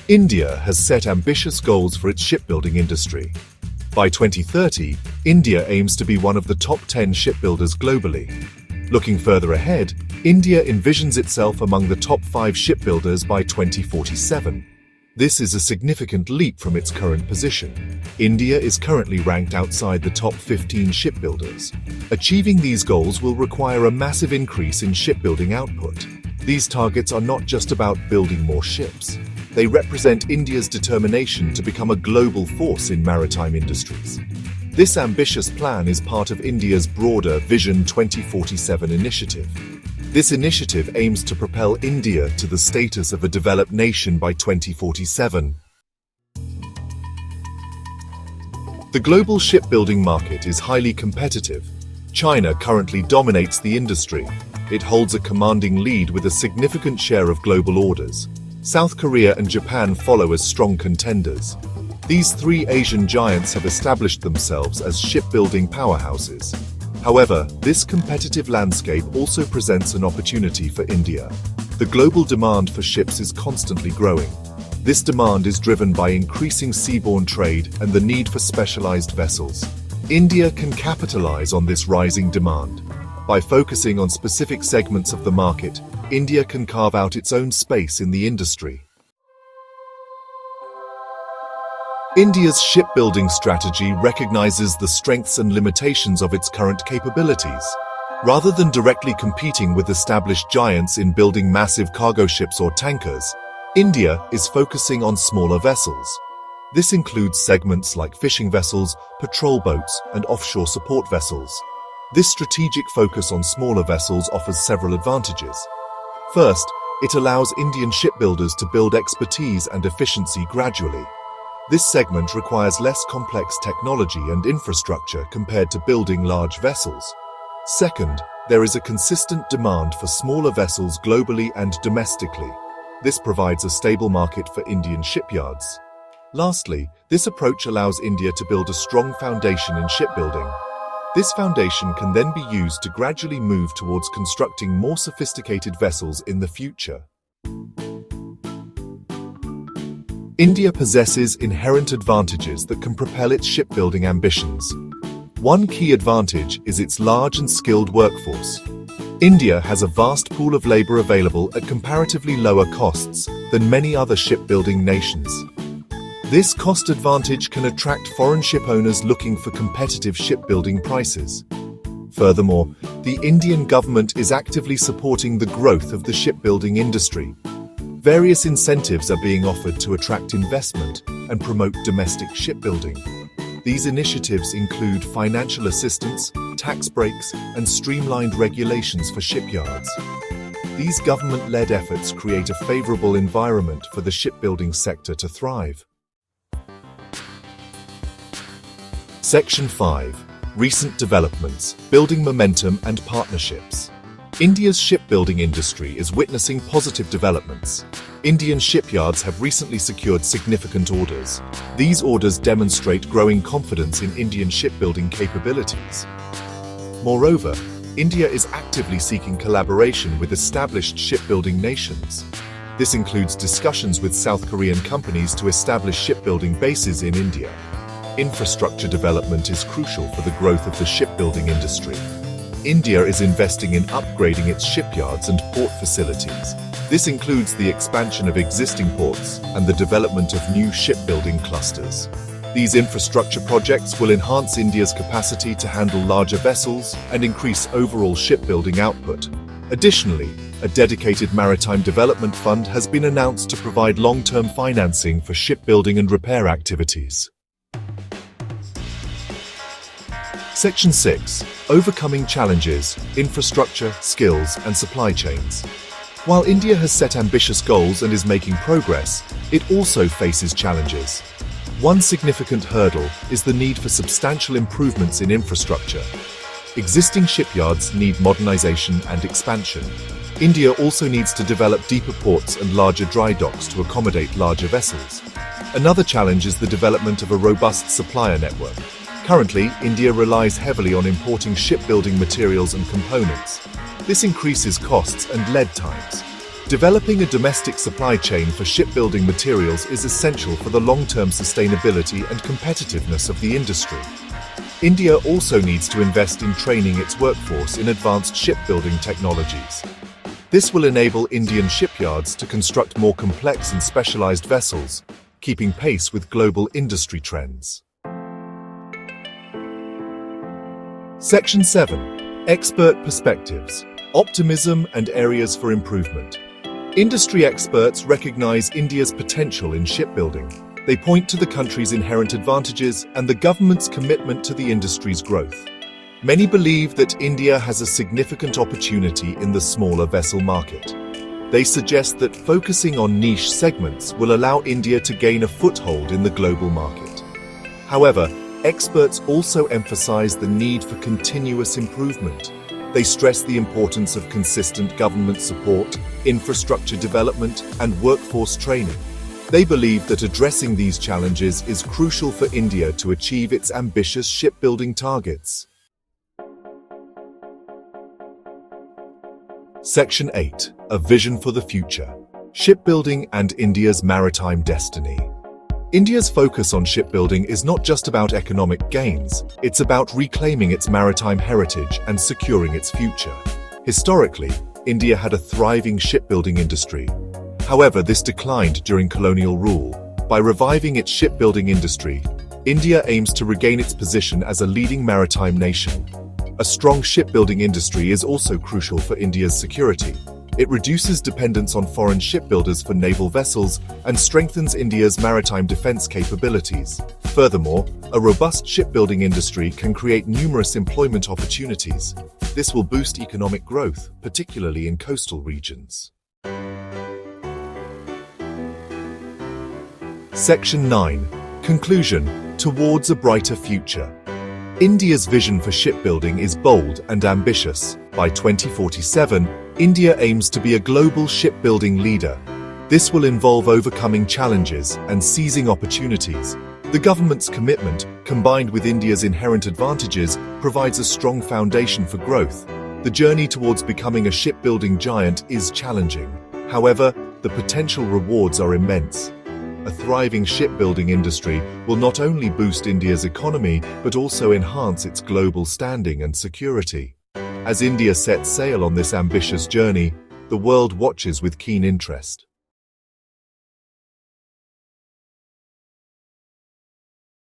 India has set ambitious goals for its shipbuilding industry. By 2030, India aims to be one of the top 10 shipbuilders globally. Looking further ahead, India envisions itself among the top 5 shipbuilders by 2047. This is a significant leap from its current position. India is currently ranked outside the top 15 shipbuilders. Achieving these goals will require a massive increase in shipbuilding output. These targets are not just about building more ships. They represent India's determination to become a global force in maritime industries. This ambitious plan is part of India's broader Vision 2047 initiative. This initiative aims to propel India to the status of a developed nation by 2047. The global shipbuilding market is highly competitive. China currently dominates the industry. It holds a commanding lead with a significant share of global orders. South Korea and Japan follow as strong contenders. These 3 Asian giants have established themselves as shipbuilding powerhouses. However, this competitive landscape also presents an opportunity for India. The global demand for ships is constantly growing. This demand is driven by increasing seaborne trade and the need for specialized vessels. India can capitalize on this rising demand. By focusing on specific segments of the market, India can carve out its own space in the industry. India's shipbuilding strategy recognizes the strengths and limitations of its current capabilities. Rather than directly competing with established giants in building massive cargo ships or tankers, India is focusing on smaller vessels. This includes segments like fishing vessels, patrol boats, and offshore support vessels. This strategic focus on smaller vessels offers several advantages. First, it allows Indian shipbuilders to build expertise and efficiency gradually. This segment requires less complex technology and infrastructure compared to building large vessels. Second, there is a consistent demand for smaller vessels globally and domestically. This provides a stable market for Indian shipyards. Lastly, this approach allows India to build a strong foundation in shipbuilding. This foundation can then be used to gradually move towards constructing more sophisticated vessels in the future. India possesses inherent advantages that can propel its shipbuilding ambitions. One key advantage is its large and skilled workforce. India has a vast pool of labor available at comparatively lower costs than many other shipbuilding nations. This cost advantage can attract foreign ship owners looking for competitive shipbuilding prices. Furthermore, the Indian government is actively supporting the growth of the shipbuilding industry. Various incentives are being offered to attract investment and promote domestic shipbuilding. These initiatives include financial assistance, tax breaks, and streamlined regulations for shipyards. These government-led efforts create a favorable environment for the shipbuilding sector to thrive. Section 5. Recent developments, building momentum and partnerships. India's shipbuilding industry is witnessing positive developments. Indian shipyards have recently secured significant orders. These orders demonstrate growing confidence in Indian shipbuilding capabilities. Moreover, India is actively seeking collaboration with established shipbuilding nations. This includes discussions with South Korean companies to establish shipbuilding bases in India. Infrastructure development is crucial for the growth of the shipbuilding industry. India is investing in upgrading its shipyards and port facilities. This includes the expansion of existing ports and the development of new shipbuilding clusters. These infrastructure projects will enhance India's capacity to handle larger vessels and increase overall shipbuilding output. Additionally, a dedicated Maritime Development Fund has been announced to provide long-term financing for shipbuilding and repair activities. Section 6. Overcoming challenges, infrastructure, skills, and supply chains. While India has set ambitious goals and is making progress, it also faces challenges. One significant hurdle is the need for substantial improvements in infrastructure. Existing shipyards need modernization and expansion. India also needs to develop deeper ports and larger dry docks to accommodate larger vessels. Another challenge is the development of a robust supplier network. Currently, India relies heavily on importing shipbuilding materials and components. This increases costs and lead times. Developing a domestic supply chain for shipbuilding materials is essential for the long-term sustainability and competitiveness of the industry. India also needs to invest in training its workforce in advanced shipbuilding technologies. This will enable Indian shipyards to construct more complex and specialized vessels, keeping pace with global industry trends. Section 7. Expert Perspectives, Optimism and Areas for Improvement. Industry experts recognize India's potential in shipbuilding. They point to the country's inherent advantages and the government's commitment to the industry's growth. Many believe that India has a significant opportunity in the smaller vessel market. They suggest that focusing on niche segments will allow India to gain a foothold in the global market. However, experts also emphasize the need for continuous improvement. They stress the importance of consistent government support, infrastructure development, and workforce training. They believe that addressing these challenges is crucial for India to achieve its ambitious shipbuilding targets. Section 8. A Vision for the Future. Shipbuilding and India's Maritime Destiny. India's focus on shipbuilding is not just about economic gains, it's about reclaiming its maritime heritage and securing its future. Historically, India had a thriving shipbuilding industry. However, this declined during colonial rule. By reviving its shipbuilding industry, India aims to regain its position as a leading maritime nation. A strong shipbuilding industry is also crucial for India's security. It reduces dependence on foreign shipbuilders for naval vessels and strengthens India's maritime defense capabilities. Furthermore, a robust shipbuilding industry can create numerous employment opportunities. This will boost economic growth, particularly in coastal regions. Section 9. Conclusion. Towards a brighter future. India's vision for shipbuilding is bold and ambitious. By 2047, India aims to be a global shipbuilding leader. This will involve overcoming challenges and seizing opportunities. The government's commitment, combined with India's inherent advantages, provides a strong foundation for growth. The journey towards becoming a shipbuilding giant is challenging. However, the potential rewards are immense. A thriving shipbuilding industry will not only boost India's economy, but also enhance its global standing and security. As India sets sail on this ambitious journey, the world watches with keen interest.